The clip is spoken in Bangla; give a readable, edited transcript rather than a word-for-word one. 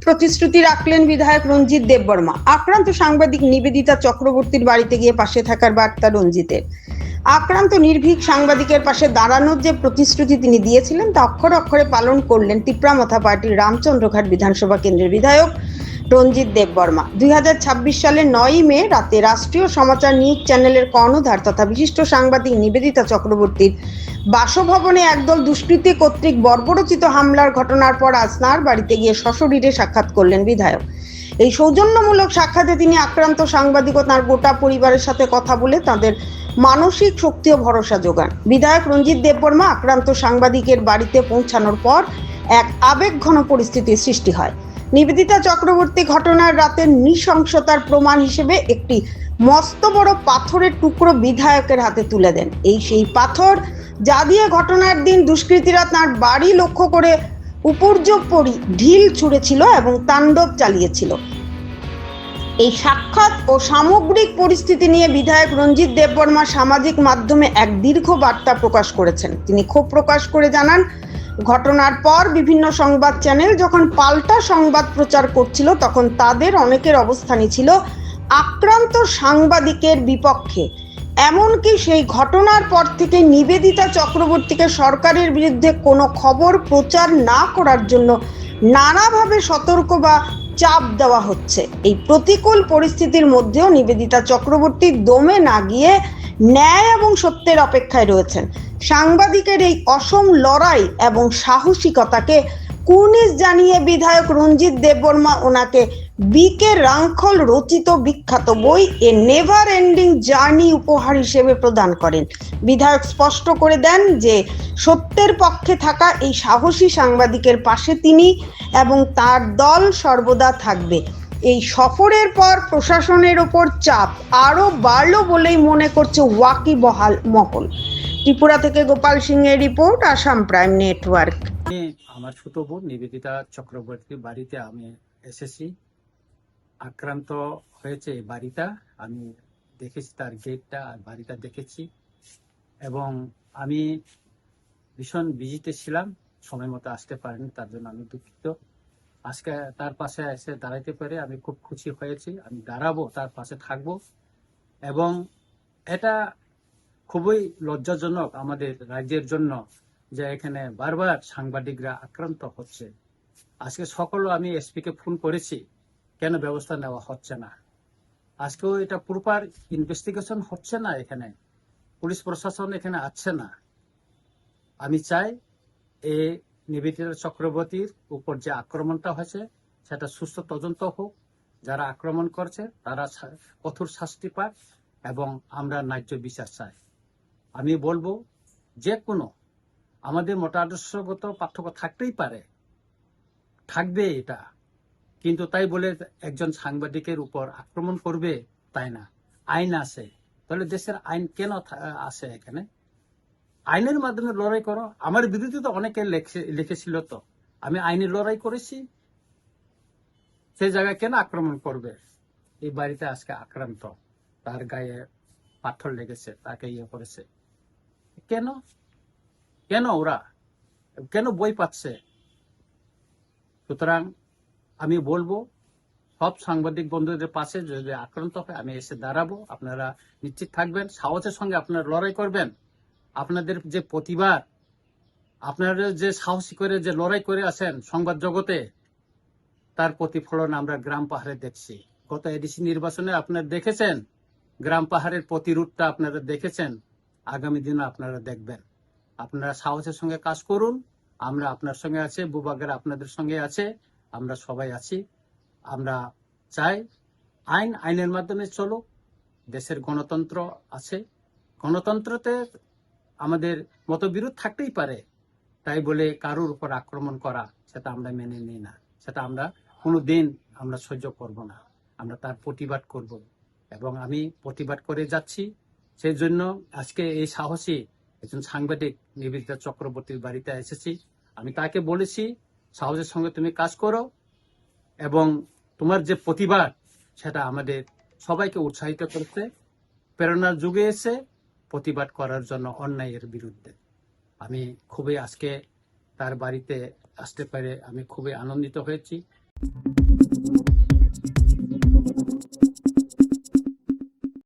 প্রতিশ্রুতি রাখলেন বিধায়ক রঞ্জিত দেববর্মা। আক্রান্ত সাংবাদিক নিবেদিতা চক্রবর্তীর বাড়িতে গিয়ে পাশে থাকার বার্তা রঞ্জিতের। আক্রান্ত নির্ভীক সাংবাদিকের পাশে দাঁড়ানোর যে প্রতিশ্রুতি তিনি দিয়েছিলেন তা অক্ষরে অক্ষরে পালন করলেন তিপ্রামথা পার্টির রামচন্দ্রঘাট বিধানসভা কেন্দ্রের বিধায়ক রঞ্জিত দেববর্মা। 2026 সালের 9ই মে রাতে রাষ্ট্রীয় সমাচার নিউজ চ্যানেলের কর্ণধার তথা বিশিষ্ট সাংবাদিক নিবেদিতা চক্রবর্তীর বাসভবনে একদল দুষ্কৃতী কর্তৃক বর্বরচিত হামলার ঘটনার পর আজ তাঁর বাড়িতে গিয়ে সশরীরে সাক্ষাৎ করলেন বিধায়ক। এই সৌজন্যমূলক সাক্ষাতে তিনি আক্রান্ত সাংবাদিক ও তাঁর গোটা পরিবারের সাথে কথা বলে তাদের মানসিক শক্তি ও ভরসা যোগান। বিধায়ক রঞ্জিত দেববর্মা আক্রান্ত সাংবাদিকের বাড়িতে পৌঁছানোর পর এক আবেগঘন পরিস্থিতির সৃষ্টি হয়। নিবেদিতা চক্রবর্তী ঘটনার রাতের নৃশংসতার প্রমাণ হিসেবে একটি মস্ত বড় পাথরের টুকরো বিধায়কের হাতে তুলে দেন। সেই পাথর যা দিয়ে ঘটনার দিন দুষ্কৃতীরা তাঁর বাড়ি লক্ষ্য করে উপর্যুপরি ঢিল ছুঁড়েছিল এবং তাণ্ডব চালিয়েছিল। এই সাক্ষাৎ ও সামগ্রিক পরিস্থিতি নিয়ে বিধায়ক রঞ্জিত দেববর্মা সামাজিক মাধ্যমে এক দীর্ঘ বার্তা প্রকাশ করেছেন। তিনি ক্ষোভ প্রকাশ করে জানান, ঘটনার পর বিভিন্ন সংবাদ চ্যানেল যখন পাল্টা সংবাদ প্রচার করছিল তখন তাদের অনেকের অবস্থানই ছিল আক্রান্ত সাংবাদিকের বিপক্ষে। এমনকি সেই ঘটনার পর থেকে নিবেদিতা চক্রবর্তীকে সরকারের বিরুদ্ধে কোনো খবর প্রচার না করার জন্য নানাভাবে সতর্ক বা চাপ দেওয়া হচ্ছে। এই প্রতিকূল পরিস্থিতির মধ্যেও নিবেদিতা চক্রবর্তী দমে না গিয়ে ন্যায় এবং সত্যের অপেক্ষায় রয়েছেন। সাংবাদিকের এই অসম লড়াই এবং সাহসিকতাকে কুর্নিশ জানিয়ে বিধায়ক রঞ্জিত দেববর্মা ওনাকে বিকে রাঙ্খল রচিত বিখ্যাত বই এ নেভার এন্ডিং জার্নি উপহার হিসেবে প্রদান করেন। বিধায়ক স্পষ্ট করে দেন যে সত্যের পক্ষে থাকা এই সাহসী সাংবাদিকের পাশে তিনি এবং তার দল সর্বদা থাকবে। এই সফরের পর প্রশাসনের ওপর চাপ আরো বাড়লো বলেই মনে করছে ওয়াকিবহাল মহল। ত্রিপুরা থেকে গোপাল সিংহের রিপোর্ট, আসাম প্রাইম নেটওয়ার্ক। আমার ছোট বোন নিবেদিতা চক্রবর্তী বাড়িতে আমি এসেছি। আক্রান্ত হয়েছে এই বাড়িটা, আমি দেখেছি তার গেটটা আর বাড়িটা দেখেছি এবং আমি ভীষণ বিজিতে ছিলাম, সময় মতো আসতে পারিনি, তার জন্য আমি দুঃখিত। আজকে তার পাশে এসে দাঁড়াইতে পেরে আমি খুব খুশি হয়েছি। আমি দাঁড়াবো, তার পাশে থাকবো এবং এটা খুবই লজ্জাজনক আমাদের রাজ্যের জন্য যে এখানে বারবার সাংবাদিকরা আক্রান্ত হচ্ছে। আজকে সকল আমি এসপিকে ফোন করেছি, কেন ব্যবস্থা নেওয়া হচ্ছে না? আজকেও এটা প্রপার ইনভেস্টিগেশন হচ্ছে না, এখানে পুলিশ প্রশাসন এখানে আসছে না। আমি চাই এই নিবেদিতা চক্রবর্তীর উপর যে আক্রমণটা হয়েছে সেটা সুস্থ তদন্ত হোক, যারা আক্রমণ করছে তারা কঠোর শাস্তি পাক এবং আমরা ন্যায্য বিচার চাই। আমি বলবো যে কোনো আমাদের মতাদর্শগত পার্থক্য থাকতেই পারে, থাকবে এটা, কিন্তু তাই বলে একজন সাংবাদিকের উপর আক্রমণ করবে তাই না। আইন আছে, তাহলে দেশের আইন কেন আছে? এখানে আইনের মাধ্যমে লড়াই করো। আমার বিরুদ্ধে তো অনেকে লিখেছিল, তো আমি আইনের লড়াই করেছি, সেই জায়গায় কেন আক্রমণ করবে? এই বাড়িতে আজকে আক্রান্ত, তার গায়ে পাথর লেগেছে, তাকে ইয়ে করেছে, কেন কেন ওরা কেন বই পাচ্ছে? সুতরাং আমি বলবো সব সাংবাদিক বন্ধুদের পাশে যদি আক্রান্ত হয় আমি এসে দাঁড়াবো। আপনারা নিশ্চিত থাকবেন, সাহসের সঙ্গে আপনারা লড়াই করবেন। আপনাদের যে প্রতিবাদ, আপনারা যে সাহসী করে যে লড়াই করে আছেন সংবাদ জগতে, তার প্রতিফলন আমরা গ্রাম পাহাড়ে দেখছি। গত এডিসি নির্বাচনে আপনারা দেখেছেন, গ্রাম পাহাড়ের প্রতিরোধটা আপনারা দেখেছেন, আগামী দিনে আপনারা দেখবেন। আপনারা সাহসের সঙ্গে কাজ করুন, আমরা আপনার সঙ্গে আছে, বুবাগের আপনাদের সঙ্গে আছে, আমরা সবাই আছি। আমরা চাই আইনের মাধ্যমে চলো, দেশের গণতন্ত্র আছে, গণতন্ত্রতে আমাদের মতবিরোধ থাকতেই পারে, তাই বলে কারোর উপর আক্রমণ করা সেটা আমরা মেনে নিই না, সেটা আমরা কোনোদিন আমরা সহ্য করব না। আমরা তার প্রতিবাদ করব এবং আমি প্রতিবাদ করে যাচ্ছি। সেই জন্য আজকে এই সাহসী একজন সাংবাদিক নিবেদিতা চক্রবর্তীর বাড়িতে এসেছি। আমি তাকে বলেছি সাহসের সঙ্গে তুমি কাজ করো এবং তোমার যে প্রতিবাদ সেটা আমাদের সবাইকে উৎসাহিত করতে প্রেরণার যুগে এসে প্রতিবাদ করার জন্য অন্যায়ের বিরুদ্ধে। আমি খুবই আজকে তার বাড়িতে আসতে পেরে আমি খুবই আনন্দিত হয়েছি। রিপোর্ট।